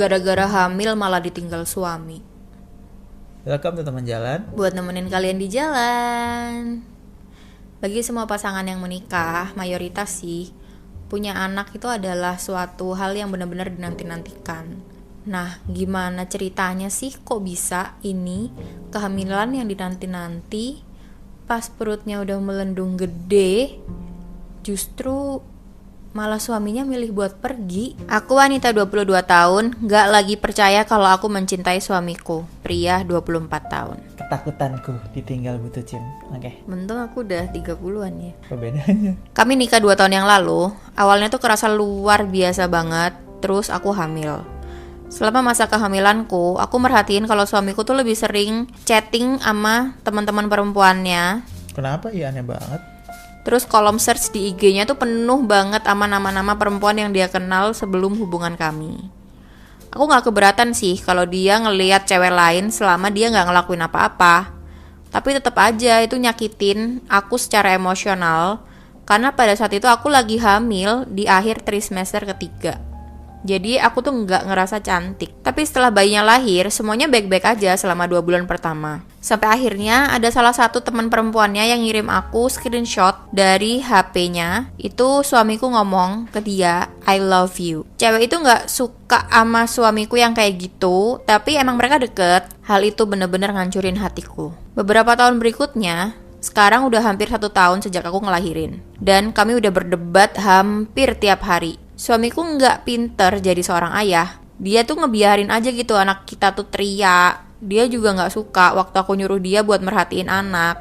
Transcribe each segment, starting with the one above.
Gara-gara hamil malah ditinggal suami. Welcome to teman jalan. Buat nemenin kalian di jalan. Bagi semua pasangan yang menikah, mayoritas sih, punya anak itu adalah suatu hal yang benar-benar dinanti-nantikan. Nah, gimana ceritanya sih kok bisa ini kehamilan yang dinanti-nanti pas perutnya udah melendung gede, justru malah suaminya milih buat pergi. Aku wanita 22 tahun, gak lagi percaya kalau aku mencintai suamiku, pria 24 tahun. Ketakutanku ditinggal butuh Oke. Untung aku udah 30-an ya. Apa bedanya? Kami nikah 2 tahun yang lalu. Awalnya tuh kerasa luar biasa banget. Terus aku hamil. Selama masa kehamilanku, aku merhatiin kalau suamiku tuh lebih sering chatting sama teman-teman perempuannya. Kenapa ya, aneh banget. Terus kolom search di IG-nya tuh penuh banget sama nama-nama perempuan yang dia kenal sebelum hubungan kami. Aku gak keberatan sih kalau dia ngelihat cewek lain selama dia gak ngelakuin apa-apa. Tapi tetap aja itu nyakitin aku secara emosional. Karena pada saat itu aku lagi hamil di akhir trimester ketiga. Jadi aku tuh gak ngerasa cantik. Tapi setelah bayinya lahir, semuanya baik-baik aja selama 2 bulan pertama. Sampai akhirnya ada salah satu teman perempuannya yang ngirim aku screenshot dari HP-nya. Itu suamiku ngomong ke dia, I love you. Cewek itu gak suka sama suamiku yang kayak gitu, tapi emang mereka deket. Hal itu bener-bener ngancurin hatiku. Beberapa tahun berikutnya, sekarang udah hampir 1 tahun sejak aku ngelahirin. Dan kami udah berdebat hampir tiap hari. Suamiku nggak pinter jadi seorang ayah. Dia tuh ngebiarin aja gitu anak kita tuh teriak. Dia juga nggak suka waktu aku nyuruh dia buat merhatiin anak.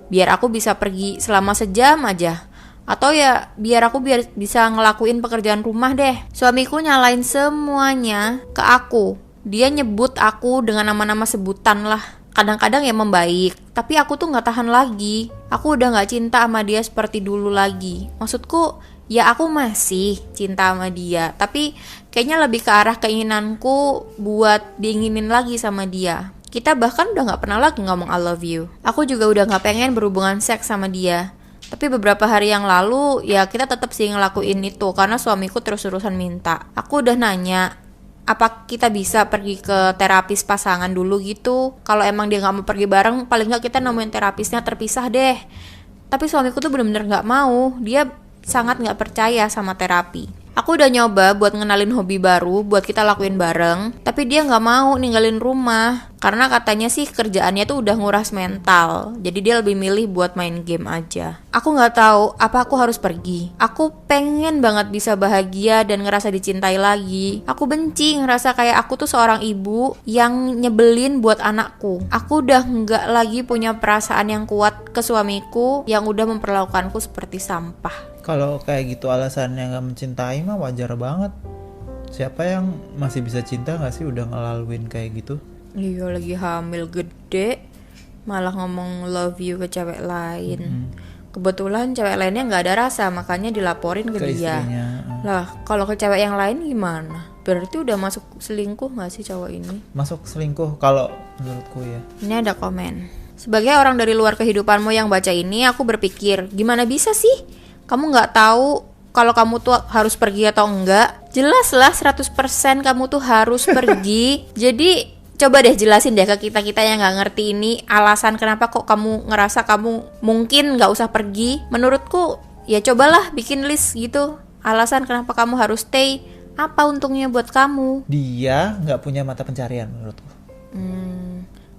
Biar aku bisa pergi selama sejam aja. Atau ya biar aku bisa ngelakuin pekerjaan rumah deh. Suamiku nyalain semuanya ke aku. Dia nyebut aku dengan nama-nama sebutan lah. Kadang-kadang ya membaik, tapi aku tuh gak tahan lagi. Aku udah gak cinta sama dia seperti dulu lagi. Maksudku, ya aku masih cinta sama dia, tapi kayaknya lebih ke arah keinginanku buat diinginin lagi sama dia. Kita bahkan udah gak pernah lagi ngomong I love you. Aku juga udah gak pengen berhubungan seks sama dia. Tapi beberapa hari yang lalu, ya kita tetap sih ngelakuin itu karena suamiku terus-terusan minta. Aku udah nanya, apa kita bisa pergi ke terapis pasangan dulu gitu. Kalau emang dia gak mau pergi bareng, paling gak kita nemuin terapisnya terpisah deh. Tapi suamiku tuh bener-bener gak mau. Dia sangat gak percaya sama terapi. Aku udah nyoba buat ngenalin hobi baru buat kita lakuin bareng, tapi dia gak mau ninggalin rumah. Karena katanya sih kerjaannya tuh udah nguras mental. Jadi dia lebih milih buat main game aja. Aku gak tahu apa aku harus pergi. Aku pengen banget bisa bahagia dan ngerasa dicintai lagi. Aku benci ngerasa kayak aku tuh seorang ibu yang nyebelin buat anakku. Aku udah gak lagi punya perasaan yang kuat ke suamiku yang udah memperlakukanku seperti sampah. Kalau kayak gitu alasannya gak mencintai mah wajar banget. Siapa yang masih bisa cinta gak sih udah ngelaluin kayak gitu? Iya, lagi hamil gede malah ngomong love you ke cewek lain. Kebetulan cewek lainnya gak ada rasa, makanya dilaporin ke dia istrinya. Lah, kalau ke cewek yang lain gimana? Berarti udah masuk selingkuh gak sih cowok ini? Masuk selingkuh kalau menurutku ya. Ini ada komen. Sebagai orang dari luar kehidupanmu yang baca ini, aku berpikir, gimana bisa sih? Kamu gak tahu kalau kamu tuh harus pergi atau enggak? Jelaslah 100% kamu tuh harus pergi. Jadi coba deh jelasin deh ke kita-kita yang gak ngerti ini alasan kenapa kok kamu ngerasa kamu mungkin gak usah pergi. Menurutku ya cobalah bikin list gitu. Alasan kenapa kamu harus stay. Apa untungnya buat kamu? Dia gak punya mata pencarian menurutku.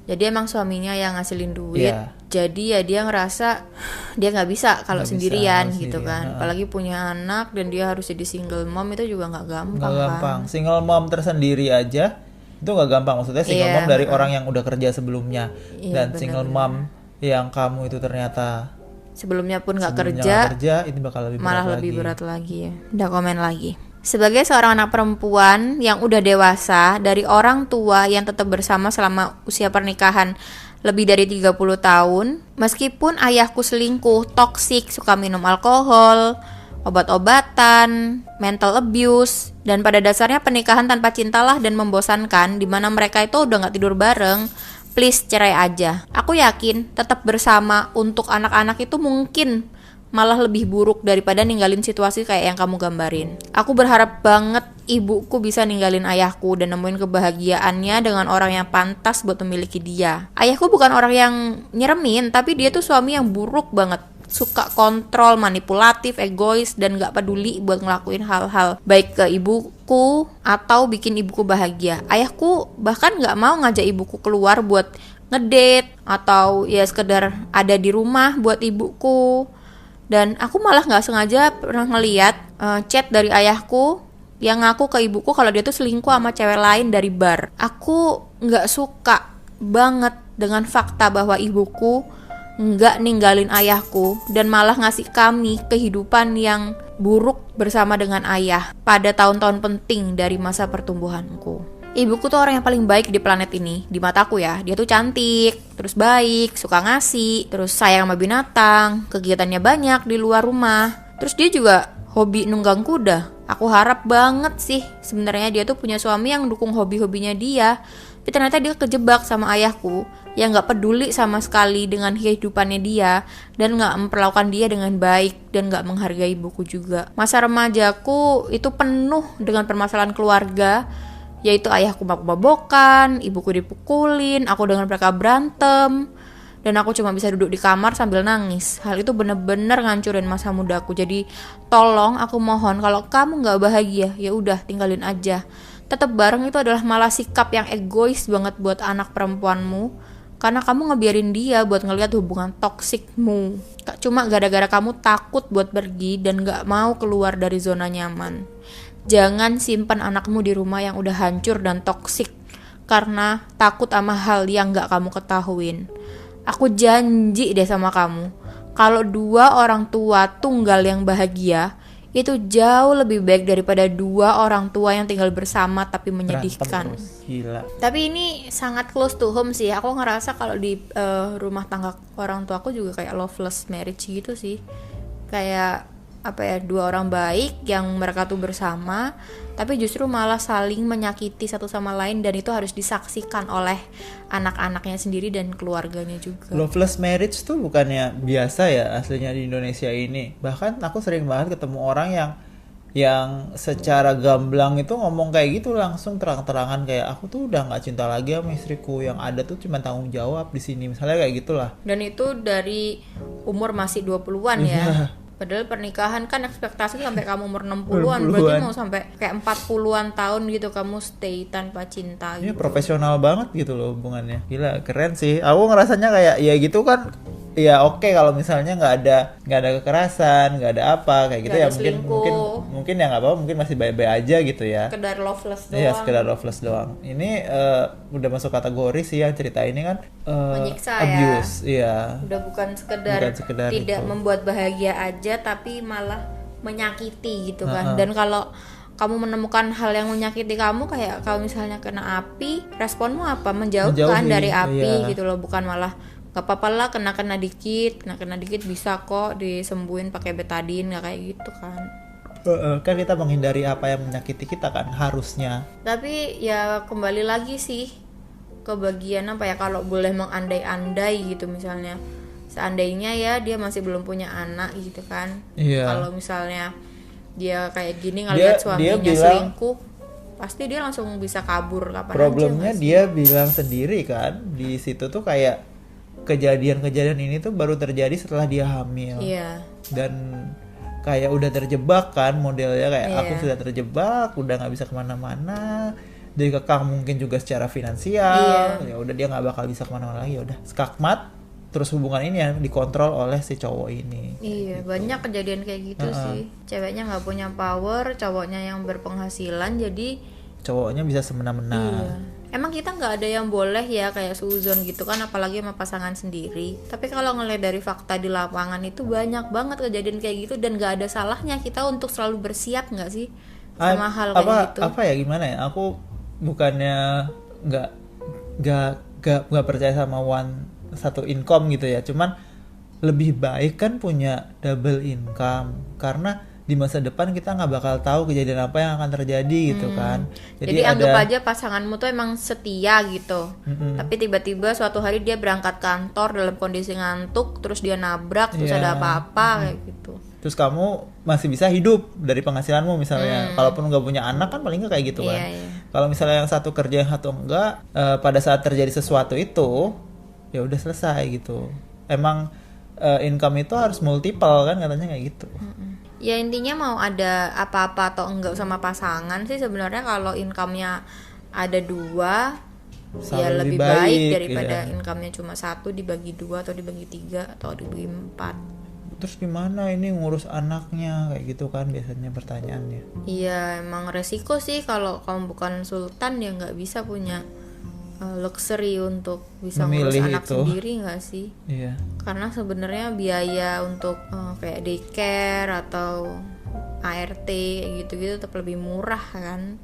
Jadi emang suaminya yang ngasilin duit. Iya. Jadi ya dia ngerasa dia gak bisa kalau Nggak sendirian bisa, gitu kan. Apalagi punya anak dan dia harus jadi single mom itu juga gak gampang. Gak gampang. Single mom tersendiri aja itu gak gampang. Maksudnya single mom dari orang yang udah kerja sebelumnya. Dan single mom yang kamu itu ternyata sebelumnya pun gak kerja, kerja, itu bakal lebih malah berat lebih lagi. berat lagi ya. Udah komen lagi. Sebagai seorang anak perempuan yang udah dewasa dari orang tua yang tetap bersama selama usia pernikahan lebih dari 30 tahun, meskipun ayahku selingkuh, toksik, suka minum alkohol, obat-obatan, mental abuse, dan pada dasarnya pernikahan tanpa cintalah dan membosankan, di mana mereka itu udah gak tidur bareng. Please cerai aja. Aku yakin tetap bersama untuk anak-anak itu mungkin malah lebih buruk daripada ninggalin situasi kayak yang kamu gambarin. Aku berharap banget ibuku bisa ninggalin ayahku dan nemuin kebahagiaannya dengan orang yang pantas buat memiliki dia. Ayahku bukan orang yang nyeremin, tapi dia tuh suami yang buruk banget. Suka kontrol, manipulatif, egois, dan gak peduli buat ngelakuin hal-hal baik ke ibuku atau bikin ibuku bahagia. Ayahku bahkan gak mau ngajak ibuku keluar buat ngedate atau ya sekedar ada di rumah buat ibuku. Dan aku malah gak sengaja pernah ngeliat chat dari ayahku yang ngaku ke ibuku kalau dia tuh selingkuh sama cewek lain dari bar. Aku gak suka banget dengan fakta bahwa ibuku nggak ninggalin ayahku dan malah ngasih kami kehidupan yang buruk bersama dengan ayah pada tahun-tahun penting dari masa pertumbuhanku. Ibuku tuh orang yang paling baik di planet ini, di mataku ya. Dia tuh cantik, terus baik, suka ngasih, terus sayang sama binatang, kegiatannya banyak di luar rumah. Terus dia juga hobi nunggang kuda. Aku harap banget sih sebenarnya dia tuh punya suami yang dukung hobi-hobinya dia. Tapi ternyata dia kejebak sama ayahku yang gak peduli sama sekali dengan kehidupannya dia dan gak memperlakukan dia dengan baik dan gak menghargai ibuku juga. Masa remajaku itu penuh dengan permasalahan keluarga, yaitu ayahku mabok-mabokan, ibuku dipukulin, aku dengan mereka berantem, dan aku cuma bisa duduk di kamar sambil nangis. Hal itu bener-bener ngancurin masa mudaku. Jadi tolong aku mohon, kalau kamu gak bahagia ya udah tinggalin aja. Tetap bareng itu adalah malah sikap yang egois banget buat anak perempuanmu, karena kamu ngebiarin dia buat ngelihat hubungan toksikmu cuma gara-gara kamu takut buat pergi dan gak mau keluar dari zona nyaman. Jangan simpan anakmu di rumah yang udah hancur dan toksik karena takut sama hal yang gak kamu ketahuin. Aku janji deh sama kamu, kalau 2 orang tua tunggal yang bahagia itu jauh lebih baik daripada 2 orang tua yang tinggal bersama tapi menyedihkan. Gila. Tapi ini sangat close to home sih. Aku ngerasa kalau di rumah tangga orang tua aku juga kayak loveless marriage gitu sih. Kayak apa ya, 2 orang baik yang mereka tuh bersama tapi justru malah saling menyakiti satu sama lain, dan itu harus disaksikan oleh anak-anaknya sendiri dan keluarganya juga. Loveless marriage tuh bukannya biasa ya aslinya di Indonesia ini. Bahkan aku sering banget ketemu orang yang secara gamblang itu ngomong kayak gitu langsung terang-terangan, kayak aku tuh udah nggak cinta lagi sama istriku, yang ada tuh cuma tanggung jawab di sini misalnya, kayak gitulah. Dan itu dari umur masih 20-an ya. Padahal pernikahan kan ekspektasi sampai kamu umur 60-an, berarti mau sampai kayak 40-an tahun gitu kamu stay tanpa cinta gitu. Ini profesional banget gitu loh hubungannya. Gila, keren sih. Aku ngerasanya kayak ya gitu kan. Ya oke, kalau misalnya nggak ada kekerasan, nggak ada apa kayak gitu, ya mungkin ya nggak apa-apa, mungkin masih baik-baik aja gitu ya. Sekedar loveless doang. Iya, sekedar loveless doang. Ini udah masuk kategori sih yang cerita ini kan menyiksa abuse, ya. Iya. Udah bukan sekedar tidak itu membuat bahagia aja, tapi malah menyakiti gitu kan. Dan kalau kamu menemukan hal yang menyakiti kamu, kayak kalau misalnya kena api, responmu apa? Menjauhkan dari api gitu loh, bukan malah gak apa-apa lah kena dikit bisa kok disembuhin pakai betadine, nggak kayak gitu kan. Kan kita menghindari apa yang menyakiti kita kan harusnya. Tapi ya kembali lagi sih ke bagian apa ya, kalau boleh mengandai-andai gitu, misalnya seandainya ya dia masih belum punya anak gitu kan. Kalau misalnya dia kayak gini ngeliat suaminya selingkuh, pasti dia langsung bisa kabur kapan aja. Problemnya dia bilang sendiri kan di situ tuh kayak kejadian-kejadian ini tuh baru terjadi setelah dia hamil. Dan kayak udah terjebak kan modelnya, kayak aku sudah terjebak, udah nggak bisa kemana-mana, dikekang mungkin juga secara finansial. Ya udah dia nggak bakal bisa kemana-mana lagi, udah skakmat. Terus hubungan ini yang dikontrol oleh si cowok ini. Gitu. Banyak kejadian kayak gitu sih. Ceweknya nggak punya power, cowoknya yang berpenghasilan, jadi cowoknya bisa semena-mena. Emang kita nggak ada yang boleh ya kayak suzon gitu kan, apalagi sama pasangan sendiri. Tapi kalau ngelihat dari fakta di lapangan itu banyak banget kejadian kayak gitu, dan nggak ada salahnya kita untuk selalu bersiap nggak sih sama hal kayak gitu. Apa ya gimana ya? Aku bukannya nggak percaya sama satu income gitu ya. Cuman lebih baik kan punya double income, karena di di masa depan kita nggak bakal tahu kejadian apa yang akan terjadi gitu kan. Jadi anggap aja pasanganmu tuh emang setia gitu. Tapi tiba-tiba suatu hari dia berangkat kantor dalam kondisi ngantuk, terus dia nabrak, terus ada apa-apa kayak gitu. Terus kamu masih bisa hidup dari penghasilanmu misalnya. Kalaupun nggak punya anak kan paling nggak kayak gitu kan. Kalau misalnya yang satu kerja yang satu enggak, pada saat terjadi sesuatu itu ya udah selesai gitu. Emang income itu harus multiple kan katanya kayak gitu. Ya intinya mau ada apa-apa atau enggak sama pasangan sih sebenarnya kalau income-nya ada 2 ya lebih baik daripada income-nya cuma 1 dibagi 2 atau dibagi 3 atau dibagi 4. Terus gimana ini ngurus anaknya kayak gitu kan biasanya pertanyaannya. Iya emang resiko sih kalau kamu bukan sultan ya nggak bisa punya luxury untuk bisa ngurus anak sendiri nggak sih? Iya. Karena sebenarnya biaya untuk kayak daycare atau ART gitu-gitu tetap lebih murah kan.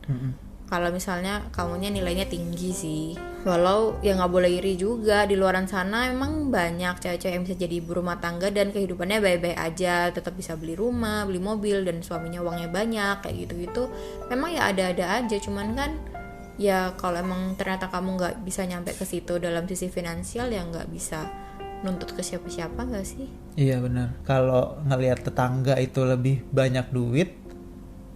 Kalau misalnya kamunya nilainya tinggi sih. Walau ya nggak boleh iri juga, di luaran sana emang banyak cewek-cewek yang bisa jadi ibu rumah tangga dan kehidupannya baik-baik aja, tetap bisa beli rumah, beli mobil dan suaminya uangnya banyak kayak gitu-gitu. Memang ya ada-ada aja, cuman kan ya kalau emang ternyata kamu nggak bisa nyampe ke situ dalam sisi finansial ya nggak bisa nuntut ke siapa-siapa nggak sih? Iya benar. Kalau ngelihat tetangga itu lebih banyak duit,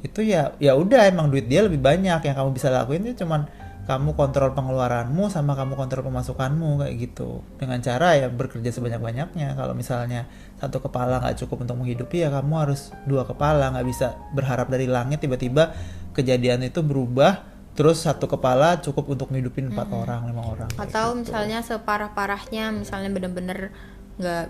itu ya udah emang duit dia lebih banyak. Yang kamu bisa lakuin itu cuman kamu kontrol pengeluaranmu sama kamu kontrol pemasukanmu kayak gitu. Dengan cara ya bekerja sebanyak-banyaknya. Kalau misalnya satu kepala nggak cukup untuk menghidupi ya kamu harus 2 kepala. Nggak bisa berharap dari langit tiba-tiba kejadian itu berubah. Terus satu kepala cukup untuk ngidupin 4 orang, 5 orang. Atau gitu. Misalnya separah-parahnya, misalnya bener-bener nggak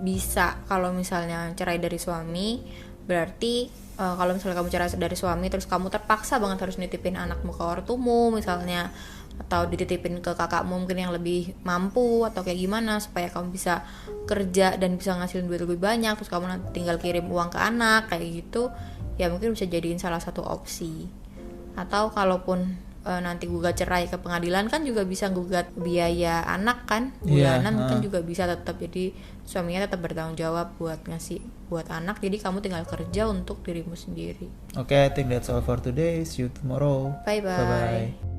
bisa kalau misalnya cerai dari suami, berarti kalau misalnya kamu cerai dari suami terus kamu terpaksa banget harus nitipin anakmu ke ortumu misalnya, atau dititipin ke kakakmu mungkin yang lebih mampu atau kayak gimana supaya kamu bisa kerja dan bisa ngasilin duit lebih banyak, terus kamu nanti tinggal kirim uang ke anak kayak gitu, ya mungkin bisa jadiin salah satu opsi. Atau kalaupun nanti gugat cerai ke pengadilan kan juga bisa gugat biaya anak kan bulanan kan juga bisa tetap, jadi suaminya tetap bertanggung jawab buat ngasih buat anak, jadi kamu tinggal kerja untuk dirimu sendiri. Okay, I think that's all for today. See you tomorrow. Bye bye.